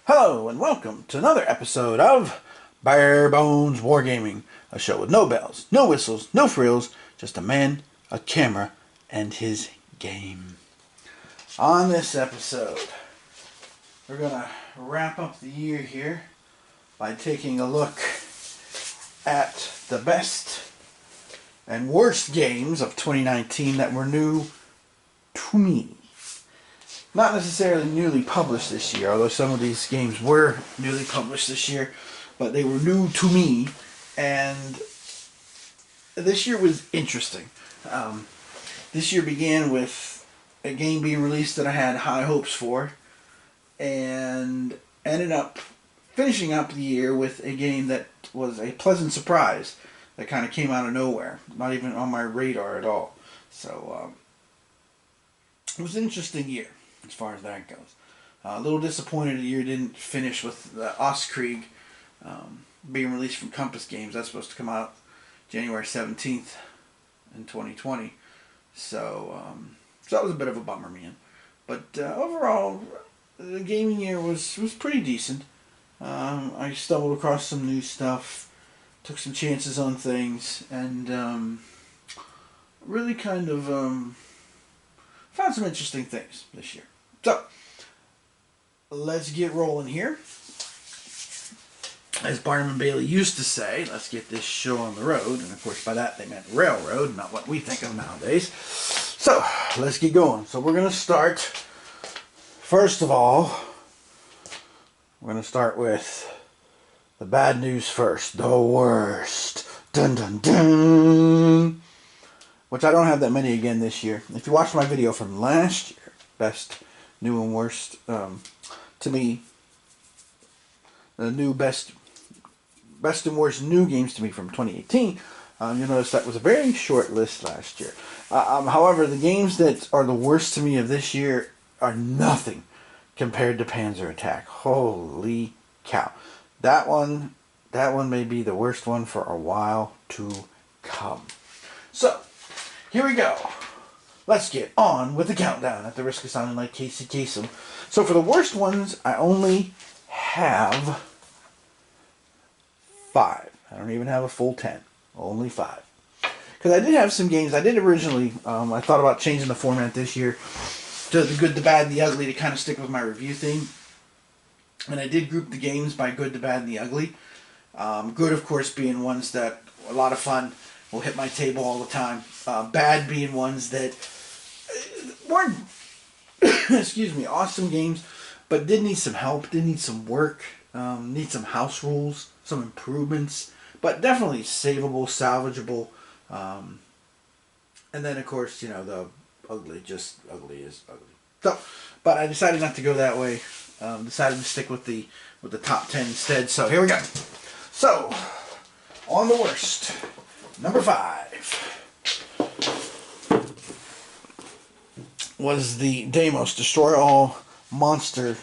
Hello and welcome to another episode of Bare Bones Wargaming, a show with no bells, no whistles, no frills, just a man, a camera, and his game. On this episode, we're going to wrap up the year here by taking a look at the best and worst games of 2019 that were new to me. Not necessarily newly published this year, although some of these games were newly published this year, but they were new to me, and this year was interesting. This year began with a game being released that I had high hopes for, and ended up finishing up the year with a game that was a pleasant surprise that kind of came out of nowhere, not even on my radar at all. So it was an interesting year as far as that goes. A little disappointed the year didn't finish with the Ostkrieg being released from Compass Games. That's supposed to come out January 17th in 2020. So that was a bit of a bummer, man. But overall, the gaming year was pretty decent. I stumbled across some new stuff, took some chances on things, and really kind of found some interesting things this year. So, let's get rolling here. As Barnum and Bailey used to say, let's get this show on the road. And of course by that they meant railroad, not what we think of nowadays. So, let's get going. So we're going to start, first of all, we're going to start with the bad news first. The worst. Dun dun dun. Which I don't have that many again this year. If you watched my video from last year, best new and worst, to me, the new best and worst new games to me from 2018, you'll notice that was a very short list last year. However, the games that are the worst to me of this year are nothing compared to Panzer Attack. Holy cow. That one may be the worst one for a while to come. So, here we go. Let's get on with the countdown at the risk of sounding like Casey Kasem. So for the worst ones, I only have 5. I don't even have a full 10. Only 5. Because I did have some games. I did originally, I thought about changing the format this year to the good, the bad, and the ugly to kind of stick with my review theme. And I did group the games by good, the bad, and the ugly. Good, of course, being ones that are a lot of fun, will hit my table all the time. Bad being ones that weren't, excuse me, awesome games, but did need some help, did need some work, need some house rules, some improvements, but definitely savable, salvageable. And then, of course, you know, the ugly, just ugly is ugly. So, but I decided not to go that way. Decided to stick with the top 10 instead. So here we go. So, on the worst, number 5. Was the Deimos Destroy All Monster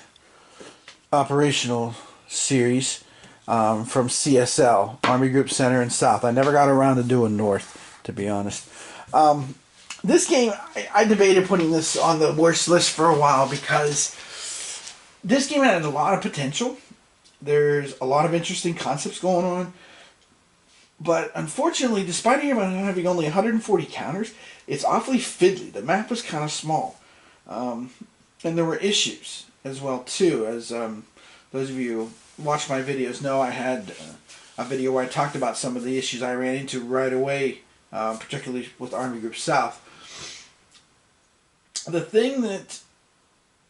Operational Series from CSL, Army Group Center and South. I never got around to doing North, to be honest. This game, I debated putting this on the worst list for a while because this game had a lot of potential. There's a lot of interesting concepts going on. But unfortunately, despite having only 140 counters, it's awfully fiddly. The map was kind of small. And there were issues as well, too. As those of you who watch my videos know, I had a video where I talked about some of the issues I ran into right away, particularly with Army Group South. The thing that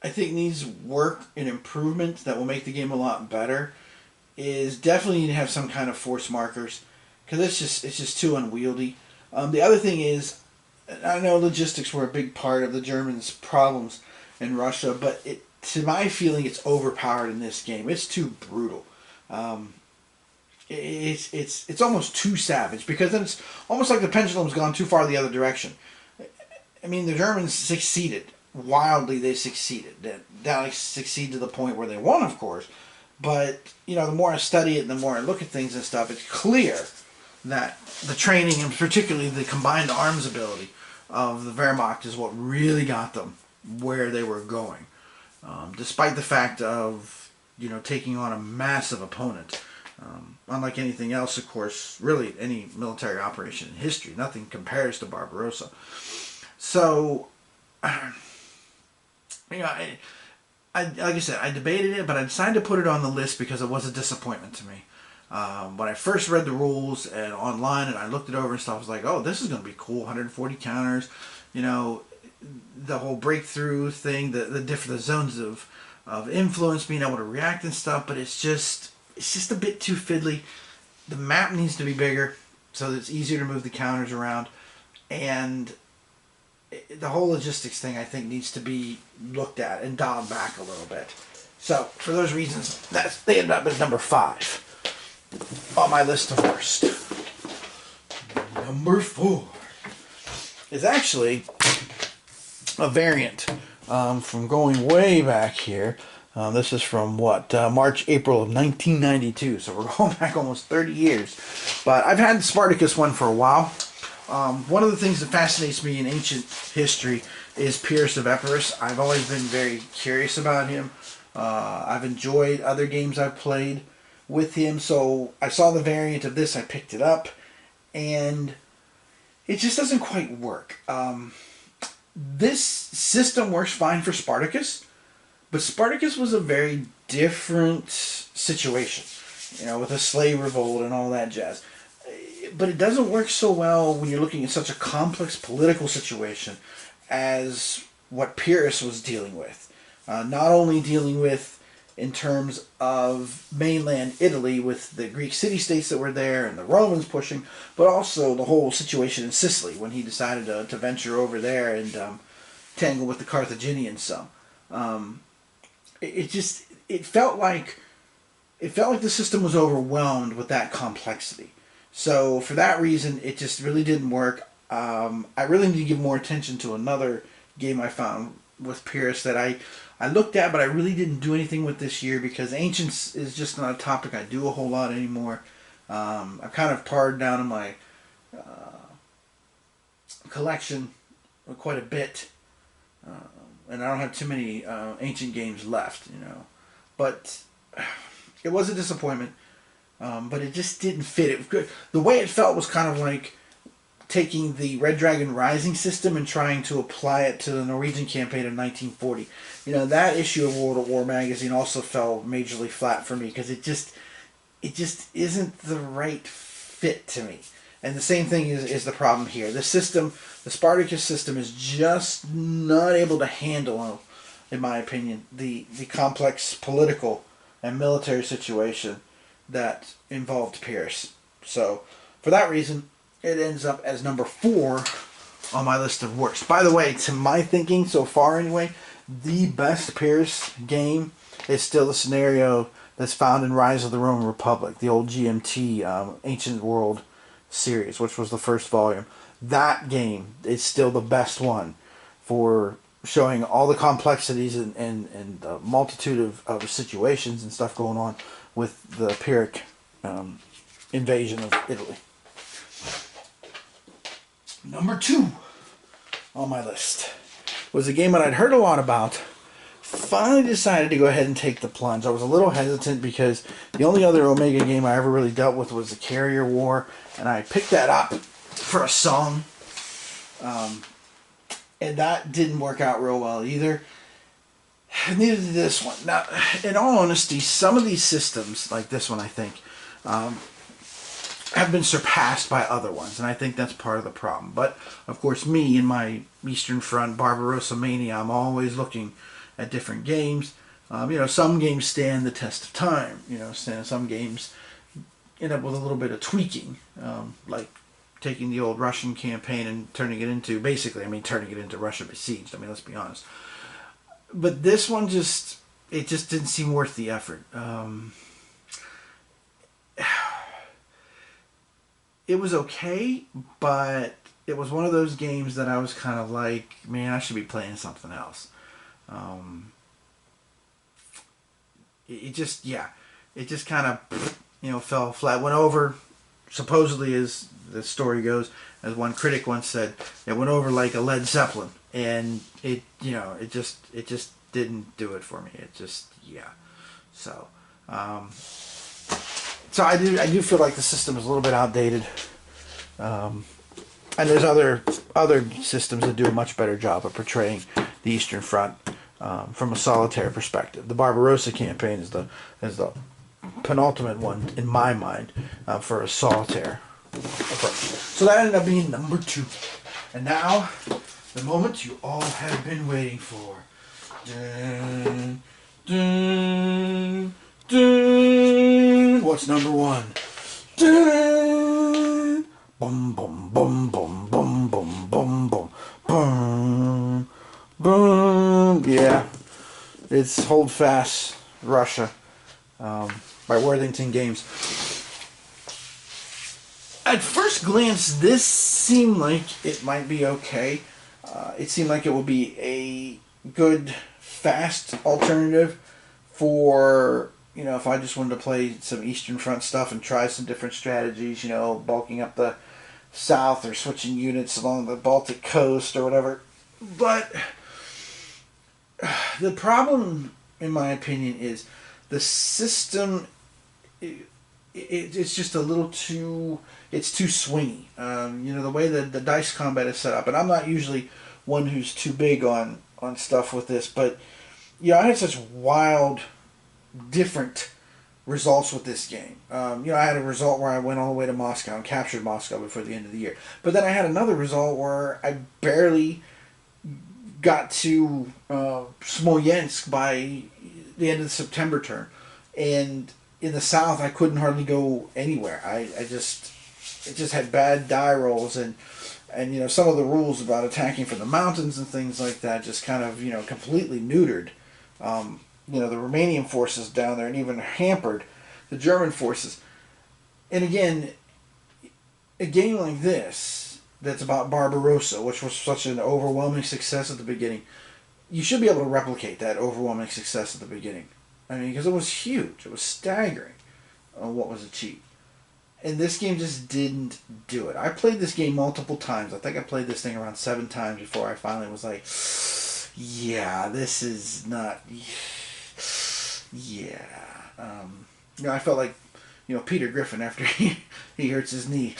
I think needs work and improvement that will make the game a lot better is definitely need to have some kind of force markers. Because it's just too unwieldy. The other thing is, I know logistics were a big part of the Germans' problems in Russia, but to my feeling, it's overpowered in this game. It's too brutal. It's almost too savage, because then it's almost like the pendulum's gone too far the other direction. I mean, the Germans succeeded. Wildly, they succeeded. They succeed to the point where they won, of course. But, you know, the more I study it and the more I look at things and stuff, it's clear that the training, and particularly the combined arms ability of the Wehrmacht, is what really got them where they were going. Despite the fact of taking on a massive opponent. Unlike anything else, of course, really any military operation in history, nothing compares to Barbarossa. So, I like I said, I debated it, but I decided to put it on the list because it was a disappointment to me. When I first read the rules and online and I looked it over and stuff, I was like, oh, this is going to be cool. 140 counters, the whole breakthrough thing, the zones of influence, being able to react and stuff. But it's just a bit too fiddly. The map needs to be bigger so that it's easier to move the counters around, and the whole logistics thing, I think, needs to be looked at and dialed back a little bit. So for those reasons, they ended up as number 5 on my list of worst. Number 4 is actually a variant from going way back here. This is from March, April of 1992. So we're going back almost 30 years. But I've had the Spartacus one for a while. One of the things that fascinates me in ancient history is Pyrrhus of Epirus. I've always been very curious about him. I've enjoyed other games I've played with him, so I saw the variant of this, I picked it up, and it just doesn't quite work. This system works fine for Spartacus, but Spartacus was a very different situation, with a slave revolt and all that jazz. But it doesn't work so well when you're looking at such a complex political situation as what Pyrrhus was dealing with. Not only dealing with in terms of mainland Italy with the Greek city-states that were there and the Romans pushing, but also the whole situation in Sicily when he decided to venture over there and tangle with the Carthaginians some. It felt like the system was overwhelmed with that complexity. So for that reason, it just really didn't work. I really need to give more attention to another game I found with Pyrrhus that I looked at, but I really didn't do anything with this year because Ancients is just not a topic I do a whole lot anymore. I've kind of pared down in my collection quite a bit, and I don't have too many ancient games left, But it was a disappointment, but it just didn't fit. The way it felt was kind of like taking the Red Dragon Rising system and trying to apply it to the Norwegian campaign of 1940. That issue of World at War magazine also fell majorly flat for me because it just isn't the right fit to me. And the same thing is the problem here. The system, the Spartacus system, is just not able to handle, in my opinion, the complex political and military situation that involved Pyrrhus. So, for that reason, it ends up as number 4 on my list of worst. By the way, to my thinking so far anyway, the best Pyrrhus game is still the scenario that's found in Rise of the Roman Republic, the old GMT Ancient World series, which was the first volume. That game is still the best one for showing all the complexities and the multitude of situations and stuff going on with the Pyrrhic invasion of Italy. Number 2 on my list was a game that I'd heard a lot about. Finally decided to go ahead and take the plunge. I was a little hesitant because the only other Omega game I ever really dealt with was the Carrier War, and I picked that up for a song, and that didn't work out real well either. Neither did this one. Now, in all honesty, some of these systems, like this one, I think, have been surpassed by other ones, and I think that's part of the problem. But, of course, me, in my Eastern Front Barbarossa mania, I'm always looking at different games. Some games stand the test of time. Some games end up with a little bit of tweaking, like taking the old Russian campaign and turning it into Russia besieged. Let's be honest. But this one just didn't seem worth the effort. It was okay, but it was one of those games that I was kind of like, man, I should be playing something else. It just kind of, fell flat. Went over, supposedly, as the story goes, as one critic once said, it went over like a Led Zeppelin, and it just didn't do it for me. So So I do feel like the system is a little bit outdated. And there's other systems that do a much better job of portraying the Eastern Front from a solitaire perspective. The Barbarossa campaign is the penultimate one in my mind for a solitaire approach. So that ended up being number 2. And now, the moment you all have been waiting for. Dun, dun, dun. What's number 1? Dun. Boom, boom, boom, boom, boom, boom, boom, boom, boom, boom. Yeah, it's Holdfast Russia by Worthington Games. At first glance, this seemed like it might be okay. It seemed like it would be a good, fast alternative for, you know, if I just wanted to play some Eastern Front stuff and try some different strategies, you know, bulking up the south or switching units along the Baltic coast or whatever. But the problem, in my opinion, is the system, it's just a little too, it's too swingy. You know, the way that the dice combat is set up, and I'm not usually one who's too big on stuff with this, but, you know, I had such wild, different results with this game. You know, I had a result where I went all the way to Moscow and captured Moscow before the end of the year. But then I had another result where I barely got to Smolensk by the end of the September term. And in the south, I couldn't hardly go anywhere. It just had bad die rolls, and you know, some of the rules about attacking from the mountains and things like that just kind of, you know, completely neutered you know, the Romanian forces down there, and even hampered the German forces. And again, a game like this, that's about Barbarossa, which was such an overwhelming success at the beginning, you should be able to replicate that overwhelming success at the beginning. I mean, because it was huge. It was staggering what was achieved. And this game just didn't do it. I played this game multiple times. I think I played this thing around 7 times before I finally was like, yeah, this is not... Yeah. You know, I felt like, you know, Peter Griffin after he hurts his knee.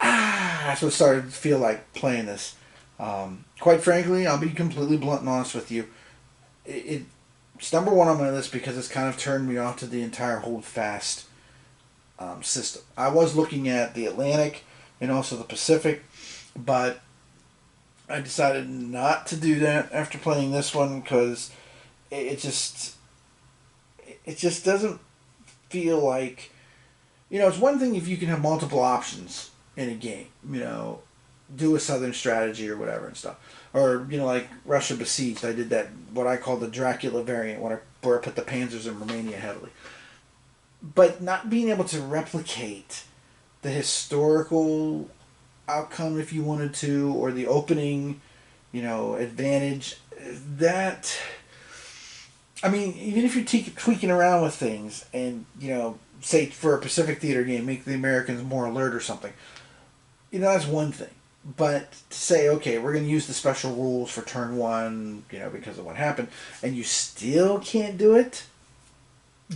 That's what started to feel like playing this. Quite frankly, I'll be completely blunt and honest with you. It's number 1 on my list because it's kind of turned me off to the entire Holdfast system. I was looking at the Atlantic and also the Pacific, but I decided not to do that after playing this one because it just doesn't feel like, you know, it's one thing if you can have multiple options in a game, you know, do a southern strategy or whatever and stuff, or, you know, like Russia Besieged, I did that, what I call the Dracula variant, where I put the panzers in Romania heavily, but not being able to replicate the historical outcome if you wanted to, or the opening, you know, advantage, that, I mean, even if you're tweaking around with things and, you know, say for a Pacific Theater game, make the Americans more alert or something, you know, that's one thing. But to say, okay, we're going to use the special rules for turn 1, you know, because of what happened, and you still can't do it,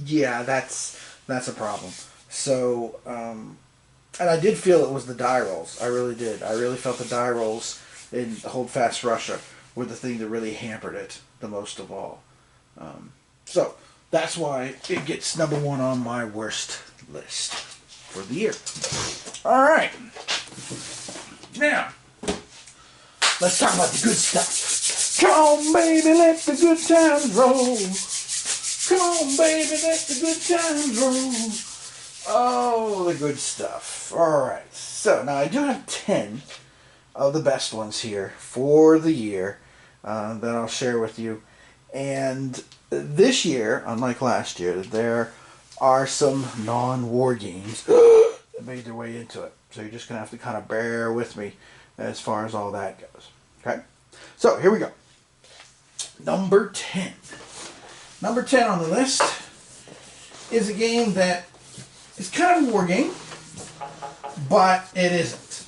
yeah, that's a problem. So, and I did feel it was the die rolls. I really did. I really felt the die rolls in Holdfast Russia were the thing that really hampered it the most of all. So that's why it gets number 1 on my worst list for the year. All right. Now, let's talk about the good stuff. Come on, baby, let the good times roll. Come on, baby, let the good times roll. Oh, the good stuff. Alright, so now I do have 10 of the best ones here for the year that I'll share with you. And this year, unlike last year, there are some non-war games that made their way into it. So you're just going to have to kind of bear with me as far as all that goes. Okay? So, here we go. Number 10. Number 10 on the list is a game that is kind of a war game, but it isn't.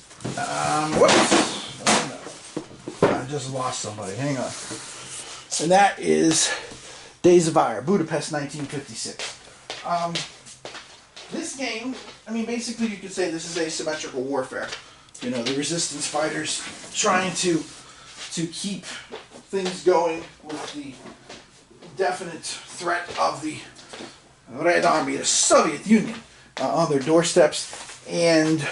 Whoops. Oh, no. I just lost somebody. Hang on. And that is Days of Our Budapest 1956. This game, I mean, basically you could say this is asymmetrical warfare. You know, the resistance fighters trying to keep things going with the definite threat of the Red Army, the Soviet Union, on their doorsteps. And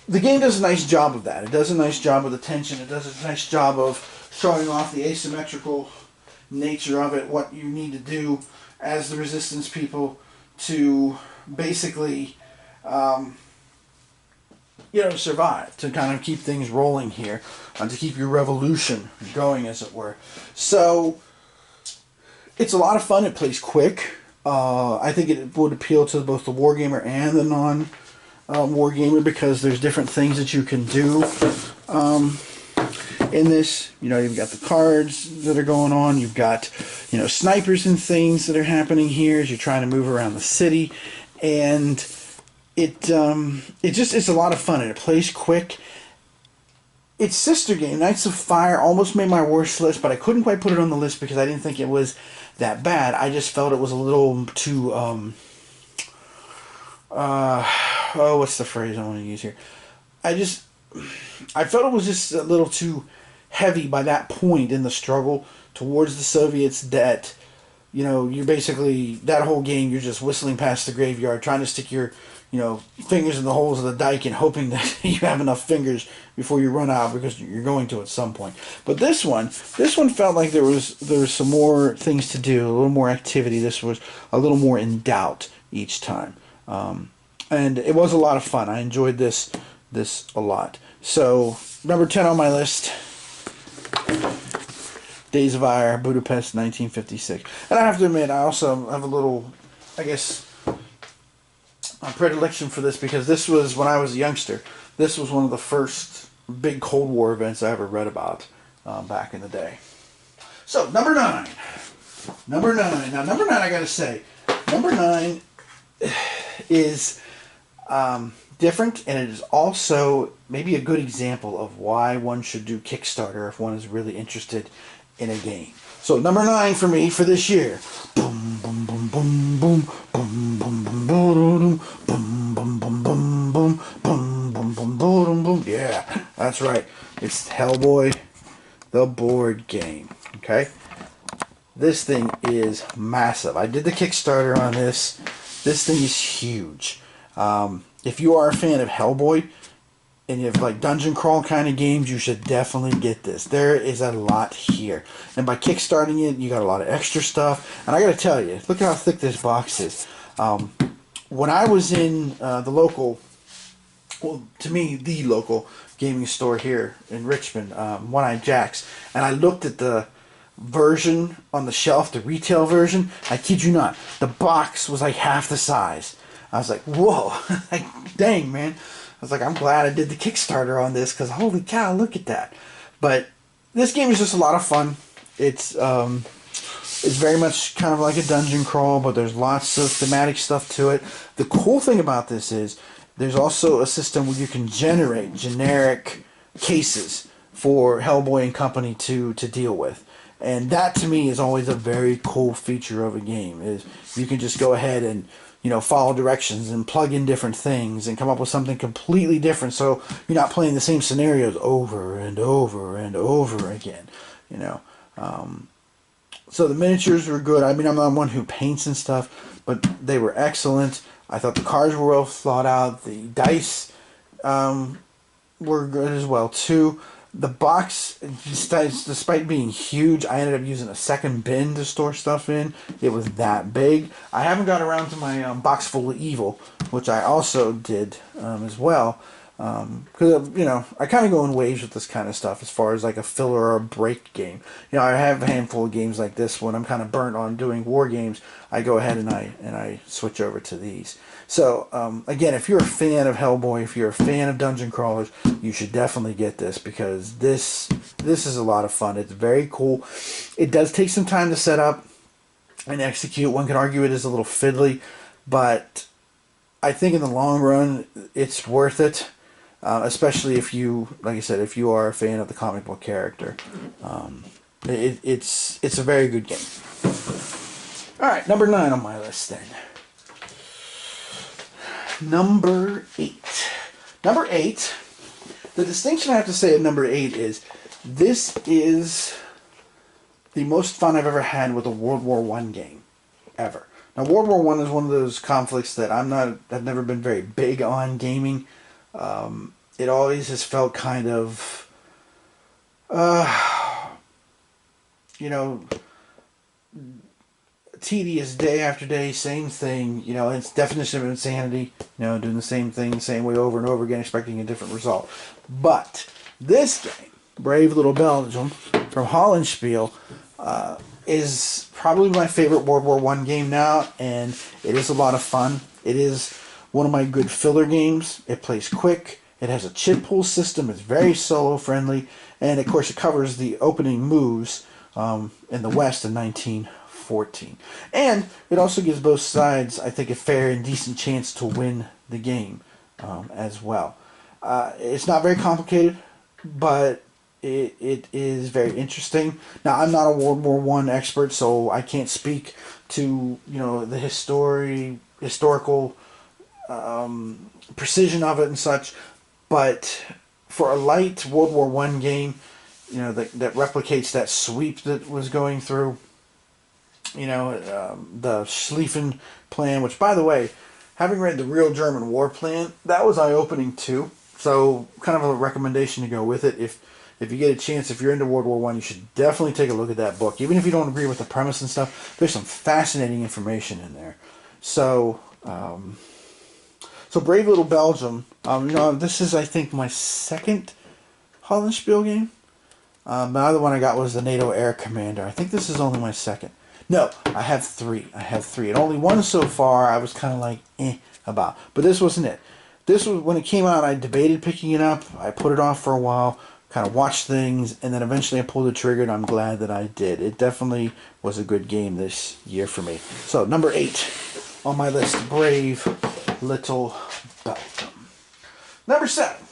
the game does a nice job of that. It does a nice job of the tension. It does a nice job of showing off the asymmetrical nature of it, what you need to do as the resistance people to basically, survive, to kind of keep things rolling here, to keep your revolution going, as it were. So, it's a lot of fun. It plays quick. I think it would appeal to both the wargamer and the non-wargamer, because there's different things that you can do in this. You know, you've got the cards that are going on. You've got, snipers and things that are happening here as you're trying to move around the city. And it's a lot of fun, and it plays quick. Its sister game, Knights of Fire, almost made my worst list, but I couldn't quite put it on the list because I didn't think it was that bad. I just felt it was a little too, what's the phrase I want to use here? I felt it was just a little too heavy by that point in the struggle towards the Soviets that, you're basically, that whole game, you're just whistling past the graveyard, trying to stick your, fingers in the holes of the dike and hoping that you have enough fingers before you run out, because you're going to at some point. But this one felt like there was some more things to do, a little more activity. This was a little more in doubt each time. And it was a lot of fun. I enjoyed this a lot. So, number 10 on my list, Days of Our, Budapest, 1956. And I have to admit, I also have a little, a predilection for this, because this was, when I was a youngster, this was one of the first big Cold War events I ever read about back in the day. So, number 9. Now, number 9, I gotta say, number 9 is different, and it is also maybe a good example of why one should do Kickstarter if one is really interested in a game. So, number 9 for me for this year. Boom, boom, boom, boom, boom, boom, boom, boom, boom, boom, boom, boom, boom, boom, boom, boom, boom, boom, boom. Yeah, that's right. It's Hellboy the Board Game. Okay? This thing is massive. I did the Kickstarter on this. This thing is huge. If you are a fan of Hellboy, and you have like dungeon crawl kind of games, you should definitely get this. There is a lot here. And by kickstarting it, you got a lot of extra stuff. And I got to tell you, look at how thick this box is. When I was in the local, well, to me, the local gaming store here in Richmond, One Eye Jack's, and I looked at the version on the shelf, the retail version, I kid you not, the box was like half the size. I was like, whoa, like, dang, man. I was like, I'm glad I did the Kickstarter on this, because holy cow, look at that. But this game is just a lot of fun. It's very much kind of like a dungeon crawl, but there's lots of thematic stuff to it. The cool thing about this is there's also a system where you can generate generic cases for Hellboy and company to deal with. And that, to me, is always a very cool feature of a game, is you can just go ahead and follow directions and plug in different things and come up with something completely different, so you're not playing the same scenarios over and over and over again, So the miniatures were good. I mean, I'm not one who paints and stuff, but they were excellent. I thought the cards were well thought out. The dice were good as well, too. The box, despite being huge, I ended up using a second bin to store stuff in. It was that big. I haven't got around to my box full of evil, which I also did as well. Because, I kind of go in waves with this kind of stuff as far as like a filler or a break game. I have a handful of games like this. When I'm kind of burnt on doing war games, I go ahead and I switch over to these. So, again, if you're a fan of Hellboy, if you're a fan of dungeon crawlers, you should definitely get this, because this is a lot of fun. It's very cool. It does take some time to set up and execute. One could argue it is a little fiddly, but I think in the long run, it's worth it. Especially if you, like I said, if you are a fan of the comic book character. It's a very good game. Alright, number 9 on my list then. Number 8. Number 8, the distinction I have to say at number 8 is, this is the most fun I've ever had with a World War I game, ever. Now, World War I is one of those conflicts that I've never been very big on gaming. It always has felt kind of, you know, tedious day after day, same thing, you know, it's definition of insanity, you know, doing the same thing the same way over and over again, expecting a different result. But this game, Brave Little Belgium from Hollandspiel, is probably my favorite World War I game now, and it is a lot of fun. It is one of my good filler games. It plays quick. It has a chip pool system. It's very solo friendly, and of course it covers the opening moves in the West in 1914. And it also gives both sides, I think, a fair and decent chance to win the game as well. It's not very complicated, but it is very interesting. Now, I'm not a World War I expert, so I can't speak to, you know, the historical precision of it and such. But for a light World War I game, you know, that replicates that sweep that was going through, you know, the Schlieffen plan, which, by the way, having read the real German war plan, that was eye-opening too. So, kind of a recommendation to go with it. If you get a chance, if you're into World War I, you should definitely take a look at that book. Even if you don't agree with the premise and stuff, there's some fascinating information in there. So, so Brave Little Belgium, you know, this is, I think, my second Hollandspiel game. The other one I got was the NATO Air Commander. I think this is only my second. No, I have 3. And only one so far I was kind of like, about. But this wasn't it. This was, when it came out, I debated picking it up. I put it off for a while, kind of watched things, and then eventually I pulled the trigger, and I'm glad that I did. It definitely was a good game this year for me. So, number 8 on my list, Brave Little Belgium. Number 7.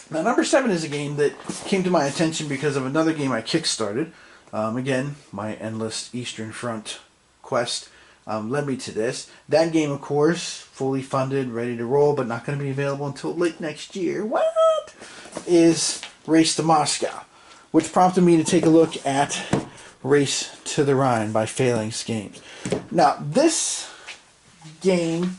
Now, number 7 is a game that came to my attention because of another game I kickstarted. Again, my endless Eastern Front quest led me to this. That game, of course, fully funded, ready to roll, but not going to be available until late next year. What? Is Race to Moscow, which prompted me to take a look at Race to the Rhine by Phalanx Games. Now, this game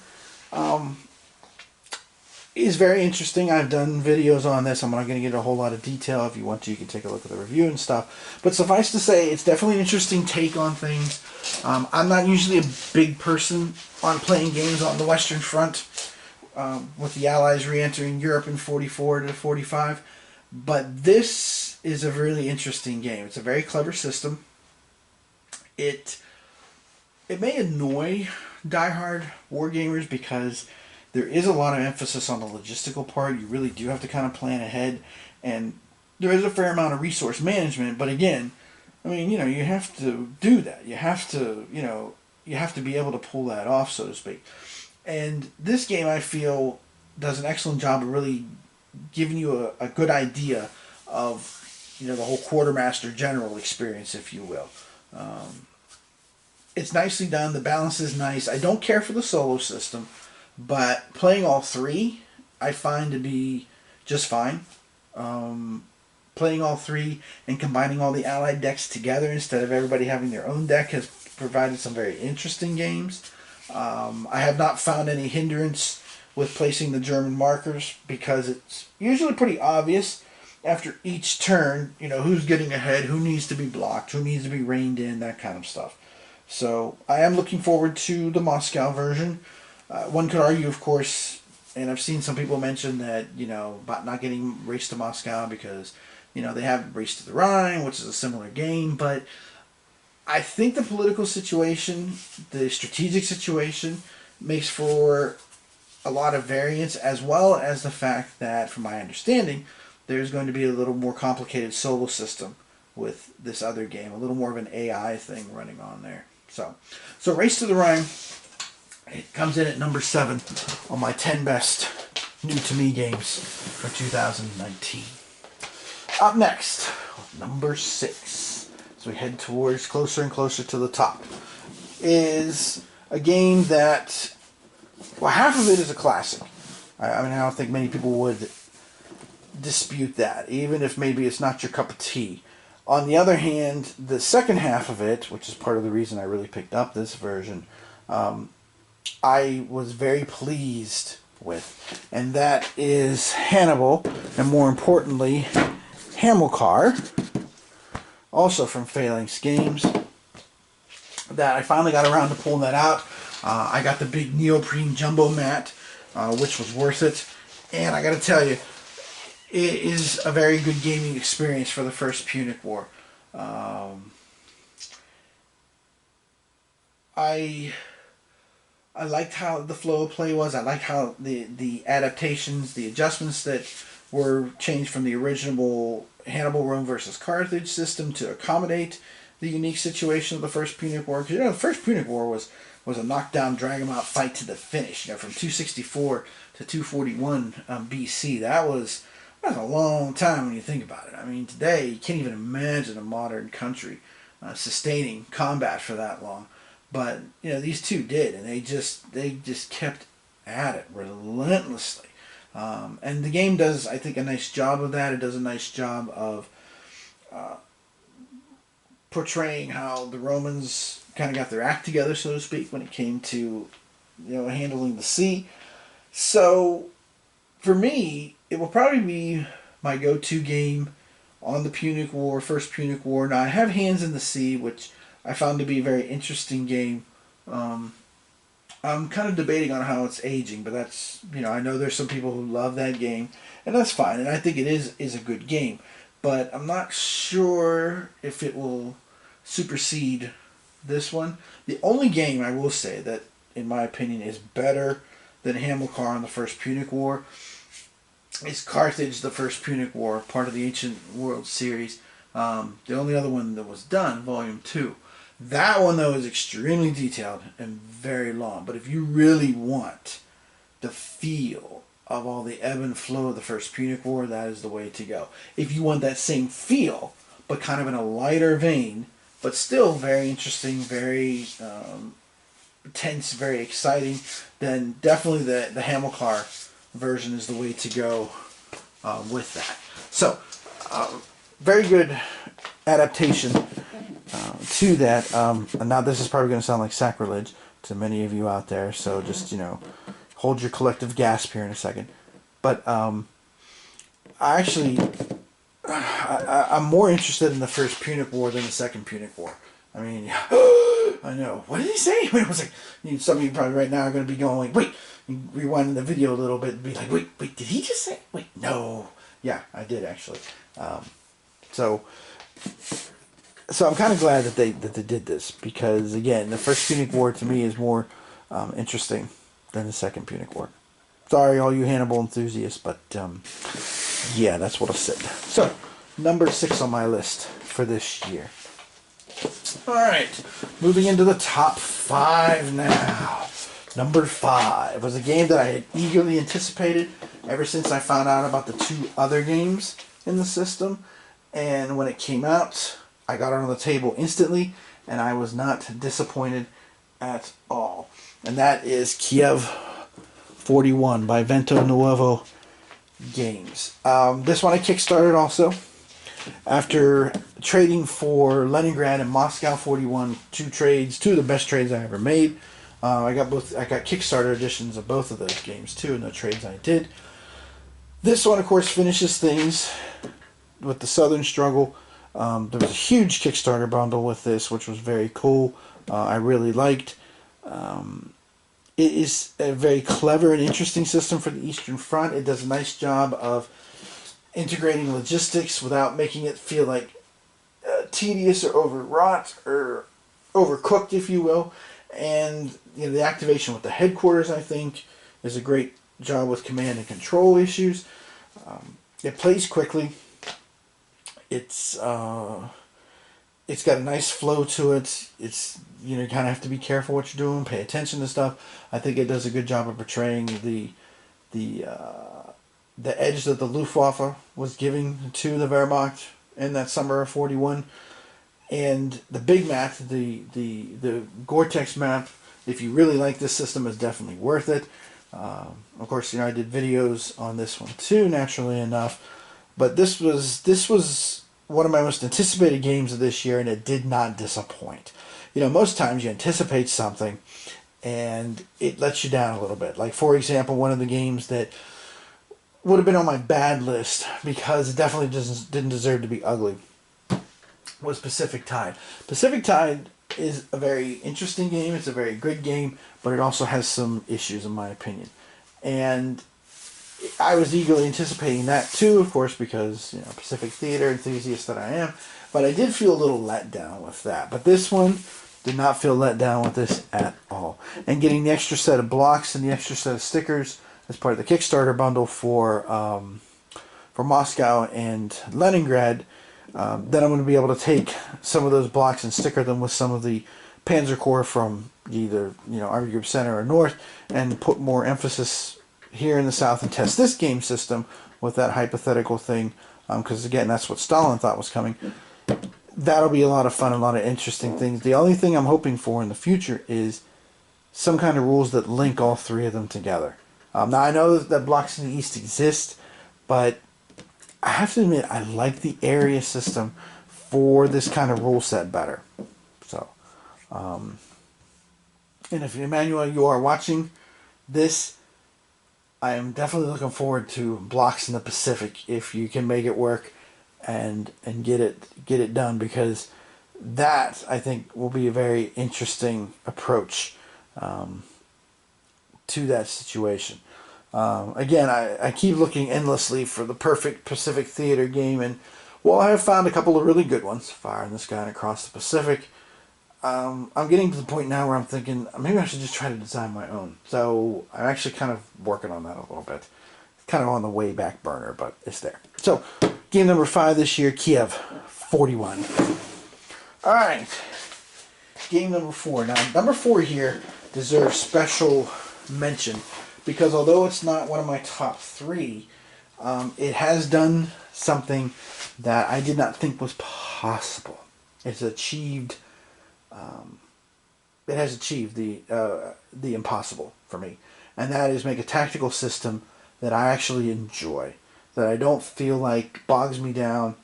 is very interesting. I've done videos on this. I'm not going to get into a whole lot of detail. If you want to, you can take a look at the review and stuff. But suffice to say, it's definitely an interesting take on things. I'm not usually a big person on playing games on the Western Front, with the Allies re-entering Europe in 44 to 45. But this is a really interesting game. It's a very clever system. It may annoy diehard wargamers because there is a lot of emphasis on the logistical part. You really do have to kind of plan ahead, and there is a fair amount of resource management. But again, I mean, you know, you have to do that. You have to, you know, you have to be able to pull that off, so to speak. And this game, I feel, does an excellent job of really giving you a good idea of, you know, the whole quartermaster general experience, if you will. It's nicely done. The balance is nice. I don't care for the solo system, but playing all 3, I find to be just fine. Playing all 3 and combining all the allied decks together instead of everybody having their own deck has provided some very interesting games. I have not found any hindrance with placing the German markers because it's usually pretty obvious after each turn, you know, who's getting ahead, who needs to be blocked, who needs to be reined in, that kind of stuff. So I am looking forward to the Moscow version. One could argue, of course, and I've seen some people mention that, you know, about not getting Race to Moscow because, you know, they have Race to the Rhine, which is a similar game, but I think the political situation, the strategic situation, makes for a lot of variance, as well as the fact that, from my understanding, there's going to be a little more complicated solo system with this other game, a little more of an AI thing running on there. So Race to the Rhine, it comes in at number 7 on my 10 best new-to-me games for 2019. Up next, number 6. So we head towards closer and closer to the top. is a game that, well, half of it is a classic. I mean, I don't think many people would dispute that, even if maybe it's not your cup of tea. On the other hand, the second half of it, which is part of the reason I really picked up this version, I was very pleased with, and that is Hannibal, and more importantly, Hamilkar, also from Phalanx Games, that I finally got around to pulling that out. I got the big neoprene jumbo mat, which was worth it, and I gotta tell you, it is a very good gaming experience for the First Punic War. I liked how the flow of play was. I liked how the adaptations, the adjustments that were changed from the original Hannibal Rome versus Carthage system to accommodate the unique situation of the First Punic War. Because, you know, the First Punic War was a knockdown, drag 'em out fight to the finish. You know, from 264 to 241 BC. That's a long time when you think about it. I mean, today you can't even imagine a modern country sustaining combat for that long. But you know, these two did, and they just kept at it relentlessly. And the game does, I think, a nice job of that. It does a nice job of portraying how the Romans kind of got their act together, so to speak, when it came to, you know, handling the sea. So for me, it will probably be my go-to game on the Punic War, First Punic War. Now, I have Hands in the Sea, which I found to be a very interesting game. I'm kind of debating on how it's aging, but that's, you know, I know there's some people who love that game, and that's fine, and I think it is a good game. But I'm not sure if it will supersede this one. The only game I will say that, in my opinion, is better than Hamilkar in the First Punic War is Carthage, the First Punic War, part of the Ancient World series. The only other one that was done, Volume 2. That one, though, is extremely detailed and very long. But if you really want the feel of all the ebb and flow of the First Punic War, that is the way to go. If you want that same feel, but kind of in a lighter vein, but still very interesting, very tense, very exciting, then definitely the Hamilkar version is the way to go with that. So, very good adaptation to that. And now this is probably going to sound like sacrilege to many of you out there, so just, you know, hold your collective gasp here in a second. But I'm more interested in the First Punic War than the Second Punic War. I mean, I know. What did he say? It was like, some of you probably right now are going to be going, wait, rewinding the video a little bit and be like, wait, did he just say? Wait, no. Yeah, I did actually. So I'm kind of glad that they did this, because again, the First Punic War to me is more interesting than the Second Punic War. Sorry, all you Hannibal enthusiasts, but yeah, that's what I said. So, number 6 on my list for this year. All right, moving into the top 5 now. Number 5 was a game that I had eagerly anticipated ever since I found out about the 2 other games in the system, and when it came out, I got it on the table instantly, and I was not disappointed at all. And that is Kiev 41 by Vento Nuovo Games. This one I kickstarted also. After trading for Leningrad and Moscow 41, 2 of the best trades I ever made. I got Kickstarter editions of both of those games too, and the trades I did. This one, of course, finishes things with the Southern Struggle. There was a huge Kickstarter bundle with this, which was very cool. I really liked. It is a very clever and interesting system for the Eastern Front. It does a nice job of integrating logistics without making it feel like tedious or overwrought or overcooked, if you will. And you know, the activation with the headquarters, I think, is a great job with command and control issues. It plays quickly. It's got a nice flow to it. It's, you know, you kind of have to be careful what you're doing, pay attention to stuff. I think it does a good job of portraying the edge that the Luftwaffe was giving to the Wehrmacht in that summer of 41. And the big map, the Gore-Tex map, if you really like this system, is definitely worth it. Of course, I did videos on this one too, naturally enough. But this was one of my most anticipated games of this year, and it did not disappoint. Most times you anticipate something, and it lets you down a little bit. Like, for example, one of the games that would have been on my bad list because it definitely didn't deserve to be ugly was Pacific Tide. Pacific Tide is a very interesting game. It's a very good game, but it also has some issues, in my opinion. And I was eagerly anticipating that too, of course, because Pacific theater enthusiast that I am. But I did feel a little let down with that. But this one did not feel let down with this at all. And getting the extra set of blocks and the extra set of stickers as part of the Kickstarter bundle for Moscow and Leningrad, then I'm going to be able to take some of those blocks and sticker them with some of the Panzer Corps from either Army Group Center or North, and put more emphasis here in the South and test this game system with that hypothetical thing, because again, that's what Stalin thought was coming. That'll be a lot of fun, a lot of interesting things. The only thing I'm hoping for in the future is some kind of rules that link all three of them together. Now, I know that blocks in the East exist, but I have to admit, I like the area system for this kind of rule set better. So, and if Emmanuel, you are watching this, I am definitely looking forward to blocks in the Pacific if you can make it work and get it done, because that, I think, will be a very interesting approach to that situation. Again, I keep looking endlessly for the perfect Pacific theater game, and while I have found a couple of really good ones, Fire in the Sky and Across the Pacific, I'm getting to the point now where I'm thinking maybe I should just try to design my own. So I'm actually kind of working on that a little bit. It's kind of on the way back burner, but it's there. So game number 5 this year, Kiev 41. All right, game number 4. Now, number 4 here deserves special mention, because although it's not one of my top 3, it has done something that I did not think was possible. It's achieved. It has achieved the impossible for me, and that is make a tactical system that I actually enjoy, that I don't feel like bogs me down,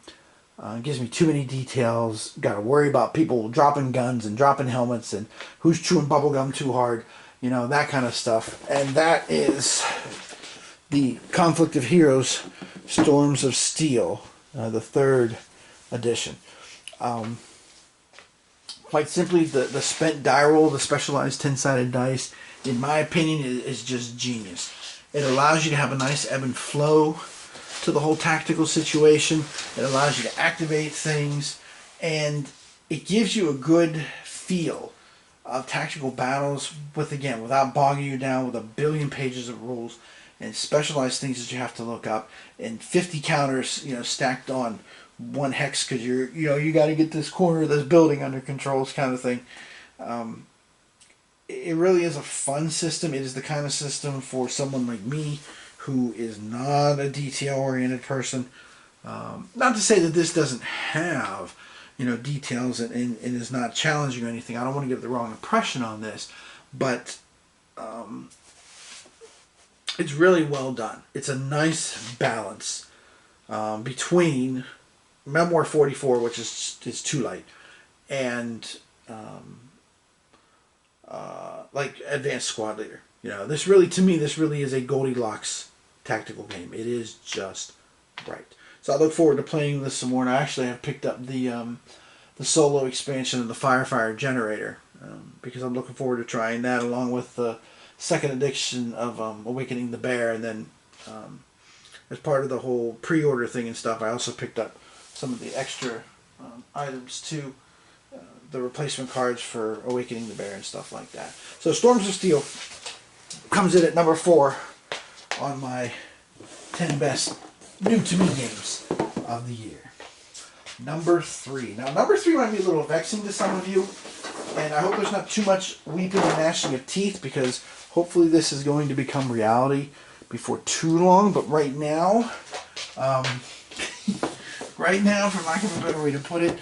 gives me too many details. Got to worry about people dropping guns and dropping helmets and who's chewing bubblegum too hard. That kind of stuff. And that is the Conflict of Heroes, Storms of Steel, the 3rd edition. Quite simply, the spent die roll, the specialized 10-sided dice, in my opinion, is just genius. It allows you to have a nice ebb and flow to the whole tactical situation. It allows you to activate things, and it gives you a good feel of tactical battles without bogging you down with a billion pages of rules and specialized things that you have to look up, and 50 counters stacked on one hex because you got to get this corner of this building under controls, kind of thing. It really is a fun system. It is the kind of system for someone like me who is not a detail oriented person. Not to say that this doesn't have details and is not challenging or anything. I don't want to give the wrong impression on this, but it's really well done. It's a nice balance between Memoir 44, which is too light, and like Advanced Squad Leader. This really is a Goldilocks tactical game. It is just right. So I look forward to playing this some more, and I actually have picked up the solo expansion of the Firefighter Generator, because I'm looking forward to trying that along with the 2nd edition of Awakening the Bear, and then as part of the whole pre-order thing and stuff, I also picked up some of the extra items too, the replacement cards for Awakening the Bear and stuff like that. So Storms of Steel comes in at number 4 on my 10 best new-to-me games of the year. Number 3. Now, number 3 might be a little vexing to some of you, and I hope there's not too much weeping and gnashing of teeth, because hopefully this is going to become reality before too long. But right now, for lack of a better way to put it,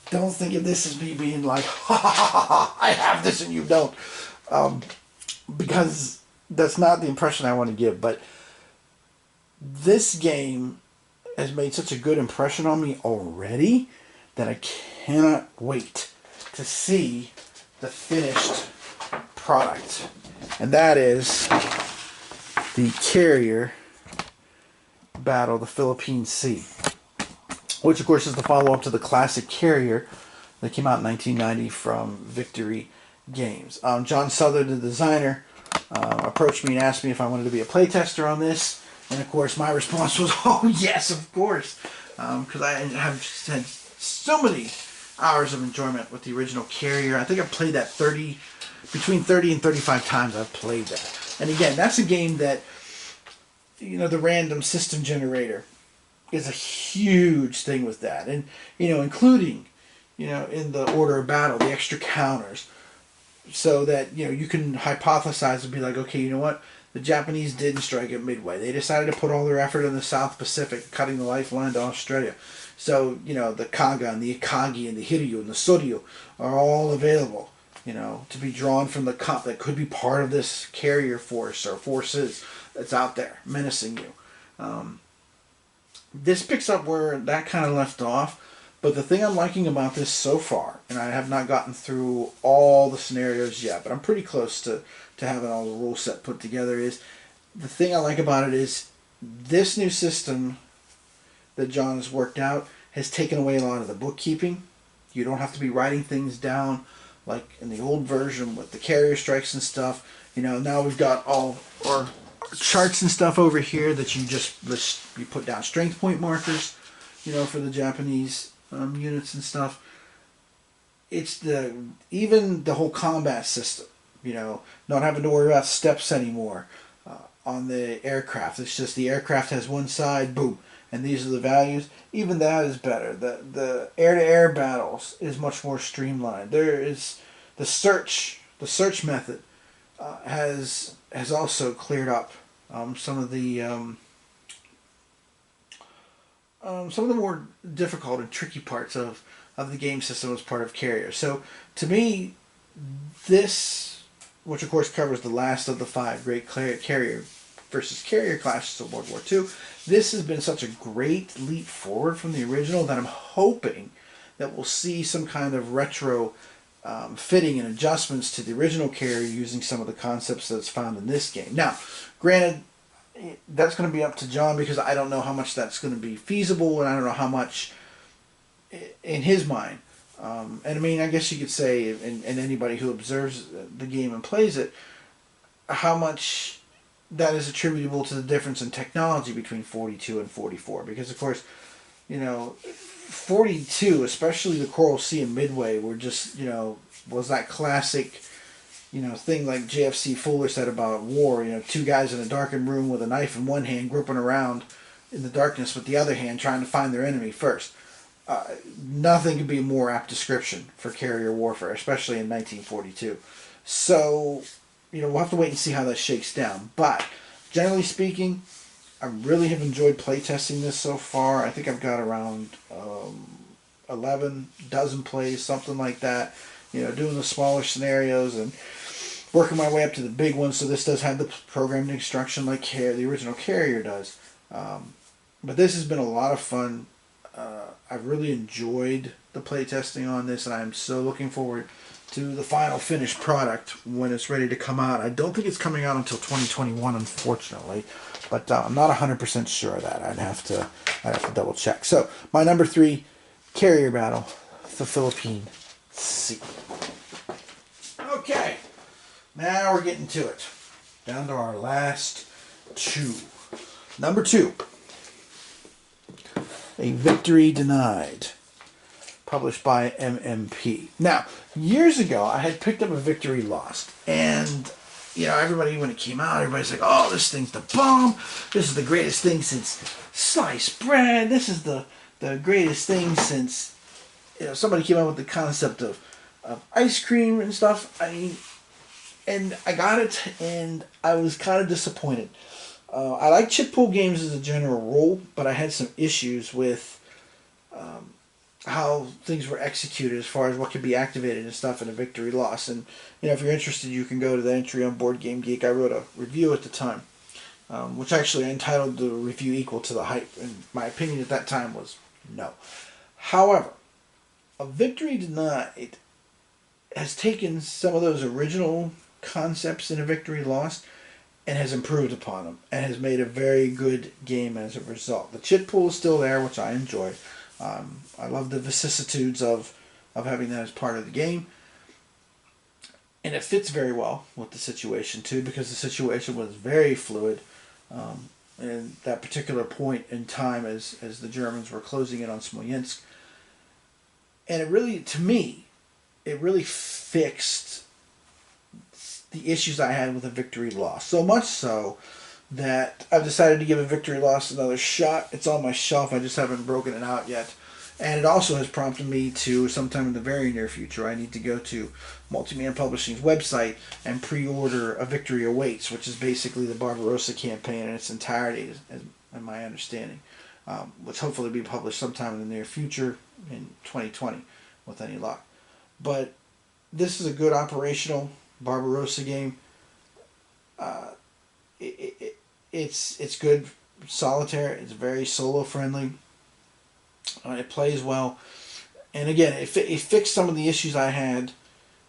don't think of this as me being like, ha ha ha ha, I have this and you don't. Because that's not the impression I want to give. But this game has made such a good impression on me already that I cannot wait to see the finished product. And that is the carrier battle, the Philippine Sea, which of course is the follow-up to the classic carrier that came out in 1990 from Victory Games. John Southern, the designer, approached me and asked me if I wanted to be a playtester on this. And of course my response was, oh yes, of course. Because I have just had so many hours of enjoyment with the original carrier. I think I've played that between 30 and 35 times I've played that. And again, that's a game that, the random system generator is a huge thing with that. And, including, in the order of battle, the extra counters. So that, you can hypothesize and be like, okay, you know what? The Japanese didn't strike at Midway. They decided to put all their effort in the South Pacific, cutting the lifeline to Australia. So, the Kaga and the Ikagi and the Hiryu and the Soryu are all available, to be drawn from the cup that could be part of this carrier force or forces that's out there menacing you. This picks up where that kind of left off. But the thing I'm liking about this so far, and I have not gotten through all the scenarios yet, but I'm pretty close to having all the rule set put together, is the thing I like about it is this new system that John has worked out has taken away a lot of the bookkeeping. You don't have to be writing things down like in the old version with the carrier strikes and stuff. Now we've got all our charts and stuff over here that you put down strength point markers, for the Japanese units and stuff. It's even the whole combat system, not having to worry about steps anymore on the aircraft. It's just the aircraft has one side, boom, and these are the values. Even that is better. The air-to-air battles is much more streamlined. There is the search method has also cleared up some of the more difficult and tricky parts of the game system as part of carrier. So to me, this, which of course covers the last of the 5 great carrier versus carrier clashes of World War II, this has been such a great leap forward from the original that I'm hoping that we'll see some kind of retro fitting and adjustments to the original carrier using some of the concepts that's found in this game. Now, granted, that's going to be up to John because I don't know how much that's going to be feasible, and I don't know how much in his mind. And I mean, I guess you could say, and anybody who observes the game and plays it, how much that is attributable to the difference in technology between 42 and 44. Because, of course, 42, especially the Coral Sea and Midway, were just, was that classic thing like JFC Fuller said about war, 2 guys in a darkened room with a knife in one hand groping around in the darkness with the other hand trying to find their enemy first. Nothing could be a more apt description for carrier warfare, especially in 1942. So, we'll have to wait and see how that shakes down. But, generally speaking, I really have enjoyed playtesting this so far. I think I've got around 11 dozen plays, something like that. Doing the smaller scenarios and working my way up to the big ones. So this does have the programming instruction like the original carrier does. But this has been a lot of fun. I've really enjoyed the playtesting on this, and I'm so looking forward to the final finished product when it's ready to come out. I don't think it's coming out until 2021, unfortunately, but I'm not 100% sure of that. I'd have to double check. So my number 3 carrier battle, the Philippine Sea. Okay, now we're getting to it. Down to our last 2. Number 2. A Victory Denied, published by MMP. Now, years ago, I had picked up a Victory Lost, and everybody, when it came out, everybody's like, "Oh, this thing's the bomb! This is the greatest thing since sliced bread. This is the greatest thing since somebody came up with the concept of ice cream and stuff." And I got it, and I was kind of disappointed. I like chip pull games as a general rule, but I had some issues with how things were executed as far as what could be activated and stuff in a victory loss. And if you're interested, you can go to the entry on Board Game Geek. I wrote a review at the time, which actually I entitled the review "Equal to the Hype," and my opinion at that time was no. However, a victory denied has taken some of those original concepts in a victory lost and has improved upon them and has made a very good game as a result. The chit pool is still there, which I enjoy. I love the vicissitudes of having that as part of the game. And it fits very well with the situation, too, because the situation was very fluid. And that particular point in time as the Germans were closing in on Smolensk. And it really, to me, it really fixed the issues I had with a victory loss. So much so that I've decided to give a victory loss another shot. It's on my shelf. I just haven't broken it out yet. And it also has prompted me to, sometime in the very near future, I need to go to Multiman Publishing's website and pre-order A Victory Awaits, which is basically the Barbarossa campaign in its entirety, in my understanding, which hopefully will be published sometime in the near future in 2020, with any luck. But this is a good operational Barbarossa game. It's good solitaire. It's very solo friendly. It plays well, and again, it fixed some of the issues I had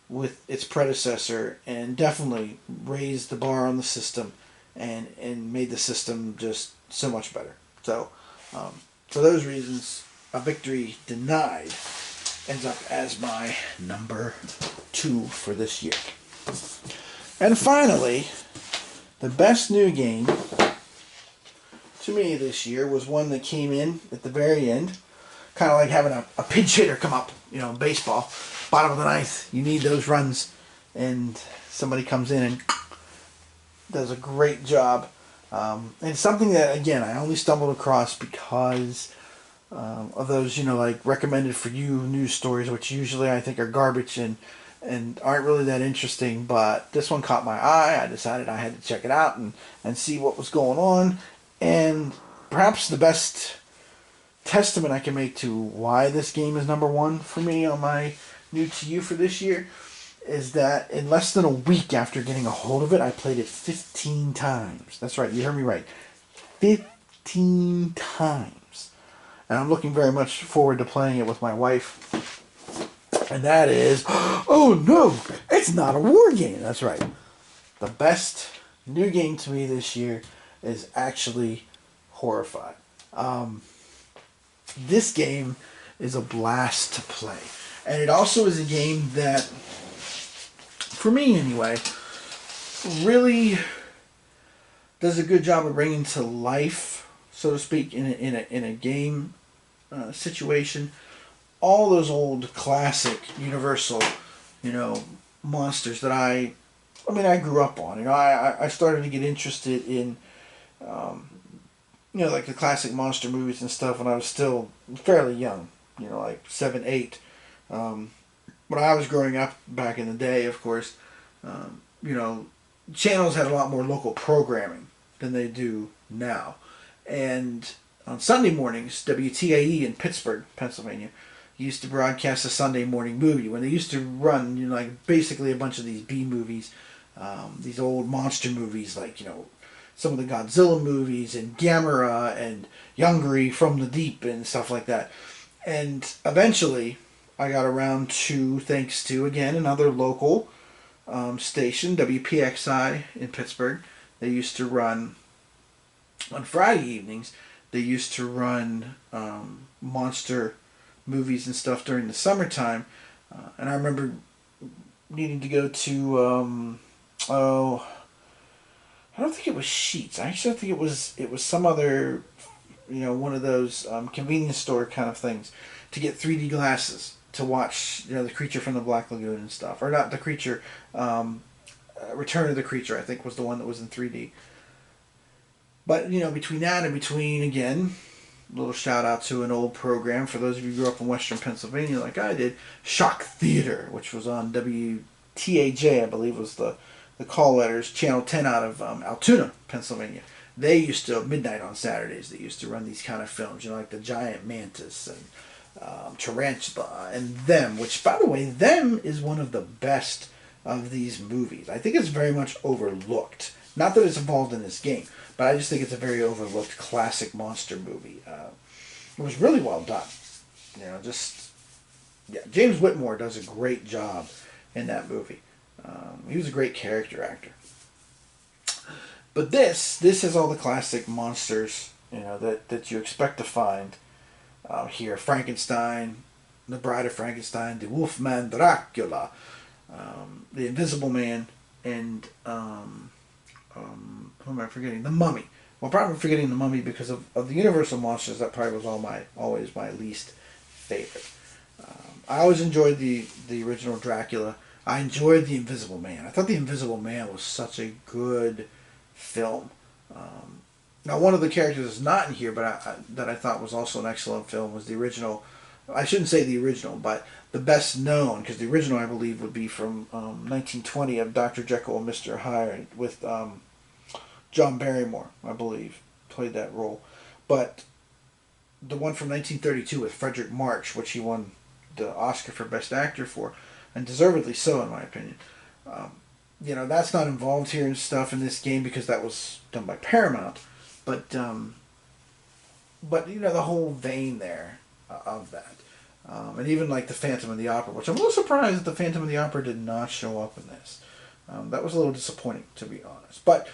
with its predecessor, and definitely raised the bar on the system, and made the system just so much better. So, for those reasons, A Victory Denied ends up as my number 2 for this year. And finally, the best new game to me this year was one that came in at the very end. Kind of like having a pinch hitter come up, in baseball. Bottom of the ninth, you need those runs. And somebody comes in and does a great job. And something that, again, I only stumbled across because of those, like recommended for you news stories, which usually I think are garbage and aren't really that interesting. But this one caught my eye. I decided I had to check it out and see what was going on. And perhaps the best testament I can make to why this game is number 1 for me on my new to you for this year is that in less than a week after getting a hold of it, I played it 15 times. That's right, you heard me right. 15 times. And I'm looking very much forward to playing it with my wife. And that is, oh no, it's not a war game. That's right. The best new game to me this year is actually Horrified. This game is a blast to play. And it also is a game that, for me anyway, really does a good job of bringing to life, so to speak, in a game situation, all those old classic Universal, monsters that I grew up on. I started to get interested in like the classic monster movies and stuff when I was still fairly young, like 7, 8. When I was growing up back in the day, of course, channels had a lot more local programming than they do now. And on Sunday mornings, WTAE in Pittsburgh, Pennsylvania, used to broadcast a Sunday morning movie when they used to run, like basically a bunch of these B movies, these old monster movies, like, some of the Godzilla movies and Gamera and Yungary from the Deep and stuff like that. And eventually I got around to, thanks to, again, another local station, WPXI in Pittsburgh. They used to run, on Friday evenings, they used to run monster movies and stuff during the summertime. And I remember needing to go to, I don't think it was Sheets. I actually think it was some other, one of those convenience store kind of things to get 3D glasses to watch, the Creature from the Black Lagoon and stuff. Or not the Creature, Return of the Creature, I think was the one that was in 3D. But, between that and between, again, a little shout out to an old program for those of you who grew up in Western Pennsylvania like I did, Shock Theater, which was on WTAJ, I believe was the call letters, Channel 10 out of Altoona, Pennsylvania. They used to, midnight on Saturdays, they used to run these kind of films, like The Giant Mantis and Tarantula, and Them, which, by the way, Them is one of the best of these movies. I think it's very much overlooked. Not that it's involved in this game, but I just think it's a very overlooked classic monster movie. It was really well done. You know, James Whitmore does a great job in that movie. He was a great character actor. But this has all the classic monsters, you know, that you expect to find here. Frankenstein, the Bride of Frankenstein, the Wolfman Dracula, the Invisible Man, and who am I forgetting? The Mummy. Well, probably forgetting the Mummy because of the Universal monsters. That probably was always my least favorite. I always enjoyed the original Dracula. I enjoyed the Invisible Man. I thought the Invisible Man was such a good film. Now, one of the characters that's not in here, but that I thought was also an excellent film was the original. I shouldn't say the original, but the best known, because the original, I believe, would be from 1920 of Dr. Jekyll and Mr. Hyde with John Barrymore, I believe, played that role. But the one from 1932 with Frederick March, which he won the Oscar for Best Actor for, and deservedly so, in my opinion. You know, that's not involved here and stuff in this game because that was done by Paramount. But you know, the whole vein there of that. And even like the Phantom of the Opera, which I'm a little surprised that the Phantom of the Opera did not show up in this. That was a little disappointing, to be honest. But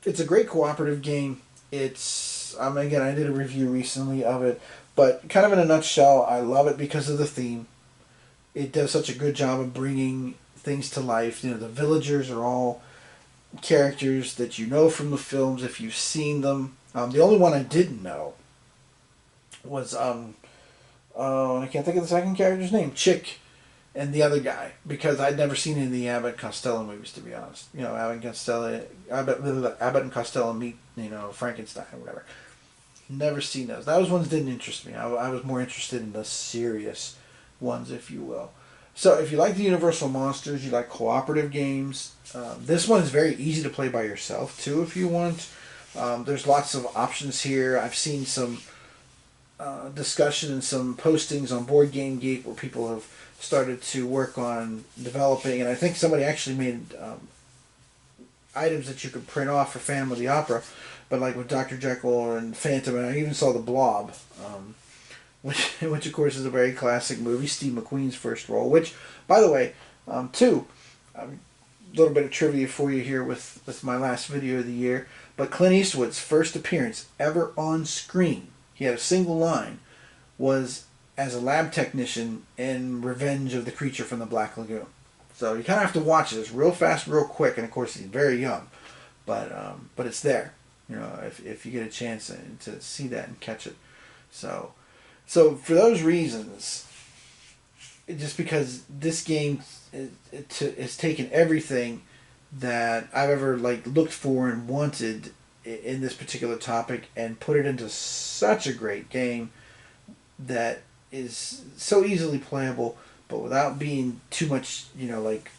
it's a great cooperative game. It's, again, I did a review recently of it. But kind of in a nutshell, I love it because of the theme. It does such a good job of bringing things to life. You know, the villagers are all characters that you know from the films if you've seen them. The only one I didn't know was I can't think of the second character's name, Chick, and the other guy, because I'd never seen any of the Abbott and Costello movies, to be honest. You know, Abbott and Costello meet, you know, Frankenstein or whatever. Never seen those. Those ones didn't interest me. I was more interested in the serious ones, if you will. So if you like the Universal monsters, you like cooperative games, this one is very easy to play by yourself too if you want. There's lots of options here. I've seen some discussion and some postings on Board Game Geek where people have started to work on developing, and I think somebody actually made items that you could print off for Phantom of the Opera, but like with Dr. Jekyll and Phantom, and I even saw The Blob, which of course is a very classic movie, Steve McQueen's first role, which, by the way, too, a little bit of trivia for you here with my last video of the year, but Clint Eastwood's first appearance ever on screen, he had a single line, was as a lab technician in Revenge of the Creature from the Black Lagoon. So you kind of have to watch this real fast, real quick, and of course he's very young, but it's there, you know, if you get a chance to see that and catch it. So for those reasons, just because this game has taken everything that I've ever looked for and wanted in this particular topic and put it into such a great game that is so easily playable, but without being too much,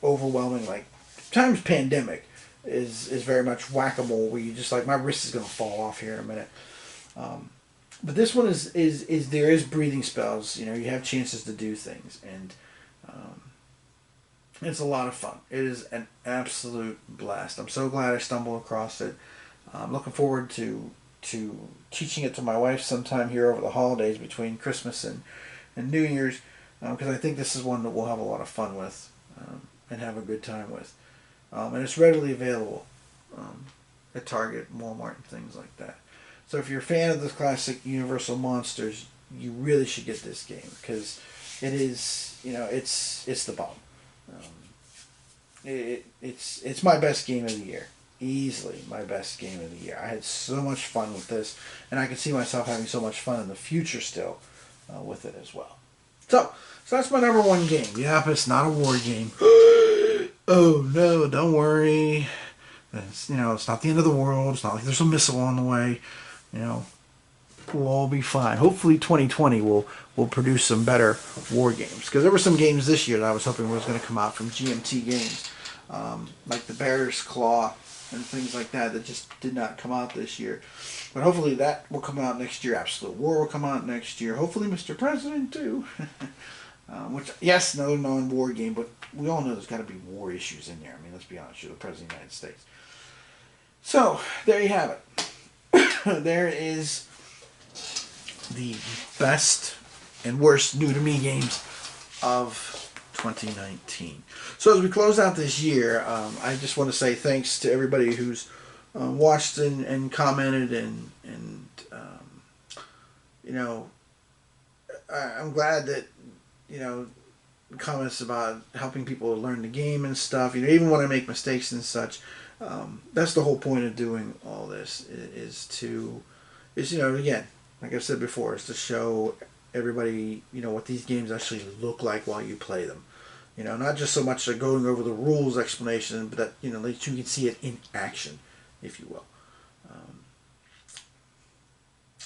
overwhelming. Like Times Pandemic is very much whack-a-mole, where you just my wrist is going to fall off here in a minute. But this one is there is breathing spells. You have chances to do things, and it's a lot of fun. It is an absolute blast. I'm so glad I stumbled across it. I'm looking forward to teaching it to my wife sometime here over the holidays between Christmas and New Year's, because I think this is one that we'll have a lot of fun with and have a good time with. And it's readily available at Target, Walmart, and things like that. So if you're a fan of the classic Universal monsters, you really should get this game, because it is, it's the bomb. It's my best game of the year. Easily my best game of the year. I had so much fun with this, and I can see myself having so much fun in the future still with it as well. So that's my number one game. Yep, it's not a war game. Oh no, don't worry. It's not the end of the world. It's not like there's a missile on the way. We'll all be fine. Hopefully 2020 will produce some better war games, because there were some games this year that I was hoping was going to come out from GMT Games, like the Bear's Claw and things like that that just did not come out this year. But hopefully that will come out next year. Absolute War will come out next year. Hopefully Mr. President too. Which, yes, another non-war game, but we all know there's got to be war issues in there. I mean, let's be honest, you're the President of the United States. So, there you have it. There is the best and worst new to me games of 2019. So as we close out this year, I just want to say thanks to everybody who's watched and commented and you know, I'm glad that, you know, comments about helping people learn the game and stuff, you know, even when I make mistakes and such. That's the whole point of doing all this, is you know, again, like I've said before, is to show everybody, you know, what these games actually look like while you play them. You know, not just so much going over the rules explanation, but that, you know, that you can see it in action, if you will.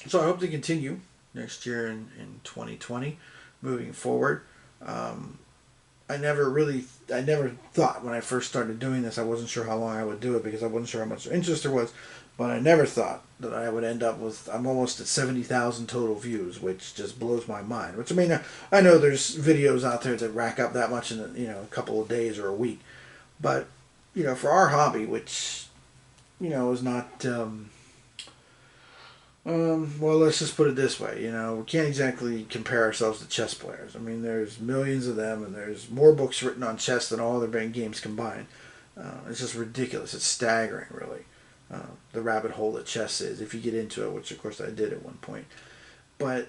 So I hope to continue next year in 2020, moving forward. I never thought when I first started doing this, I wasn't sure how long I would do it because I wasn't sure how much interest there was, but I never thought that I would end up with, I'm almost at 70,000 total views, which just blows my mind. Which, I mean, I know there's videos out there that rack up that much in, you know, a couple of days or a week, but, you know, for our hobby, which, you know, is not, well, let's just put it this way, you know, we can't exactly compare ourselves to chess players. I mean, there's millions of them, and there's more books written on chess than all other games combined. It's just ridiculous. It's staggering, really, the rabbit hole that chess is, if you get into it, which, of course, I did at one point. But,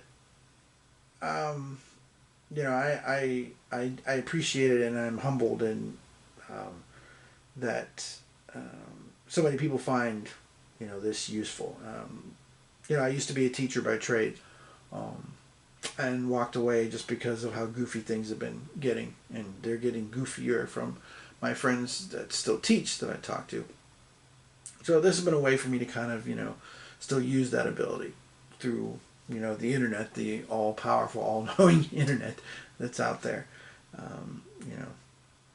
you know, I appreciate it, and I'm humbled and that so many people find, you know, this useful. You know, I used to be a teacher by trade, and walked away just because of how goofy things have been getting, and they're getting goofier from my friends that still teach that I talk to. So this has been a way for me to kind of, you know, still use that ability through, you know, the internet, the all-powerful, all-knowing internet that's out there, you know,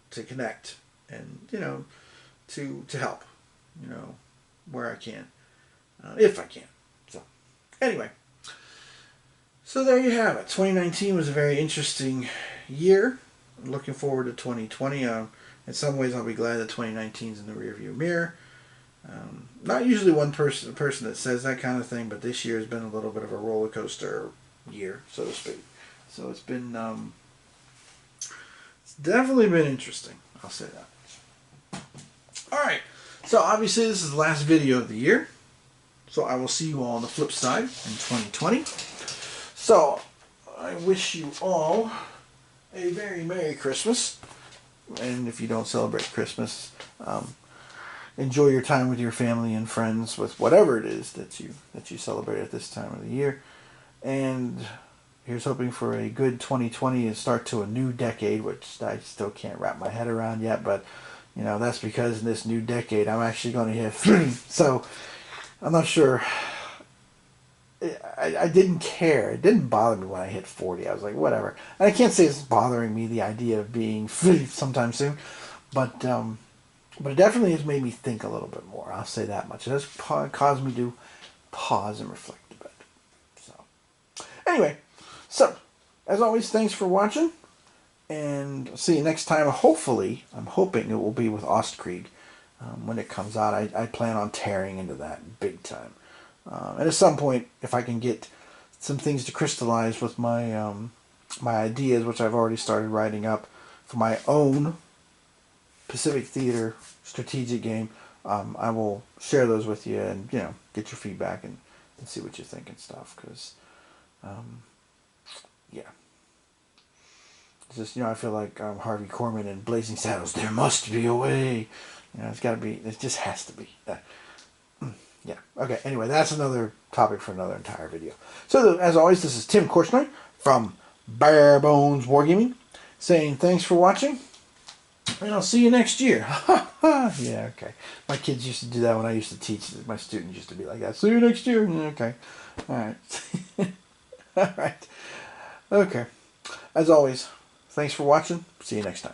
to connect and, you know, to help, you know, where I can, if I can. Anyway, so there you have it. 2019 was a very interesting year. I'm looking forward to 2020. In some ways, I'll be glad that 2019 is in the rearview mirror. Not usually one person that says that kind of thing, but this year has been a little bit of a roller coaster year, so to speak. So it's been, it's definitely been interesting. I'll say that. All right. So obviously, this is the last video of the year. So I will see you all on the flip side in 2020. So I wish you all a very Merry Christmas. And if you don't celebrate Christmas, enjoy your time with your family and friends with whatever it is that you celebrate at this time of the year. And here's hoping for a good 2020 and start to a new decade, which I still can't wrap my head around yet. But, you know, that's because in this new decade, I'm actually going to hit 3. So I'm not sure. I didn't care. It didn't bother me when I hit 40. I was like, whatever. And I can't say it's bothering me, the idea of being 50 sometime soon. But it definitely has made me think a little bit more. I'll say that much. It has caused me to pause and reflect a bit. So, anyway. So, as always, thanks for watching. And I'll see you next time. Hopefully, I'm hoping it will be with Ostkrieg. When it comes out, I plan on tearing into that big time. And at some point, if I can get some things to crystallize with my my ideas, which I've already started writing up for my own Pacific Theater strategic game, I will share those with you and, you know, get your feedback and see what you think and stuff. Because, yeah. It's just, you know, I feel like Harvey Korman in Blazing Saddles. There must be a way. You know, it's got to be. It just has to be. Yeah. Okay. Anyway, that's another topic for another entire video. So, as always, this is Tim Korchnoi from Bare Bones Wargaming, saying thanks for watching, and I'll see you next year. Yeah. Okay. My kids used to do that when I used to teach. My students used to be like that. See you next year. Okay. All right. All right. Okay. As always, thanks for watching. See you next time.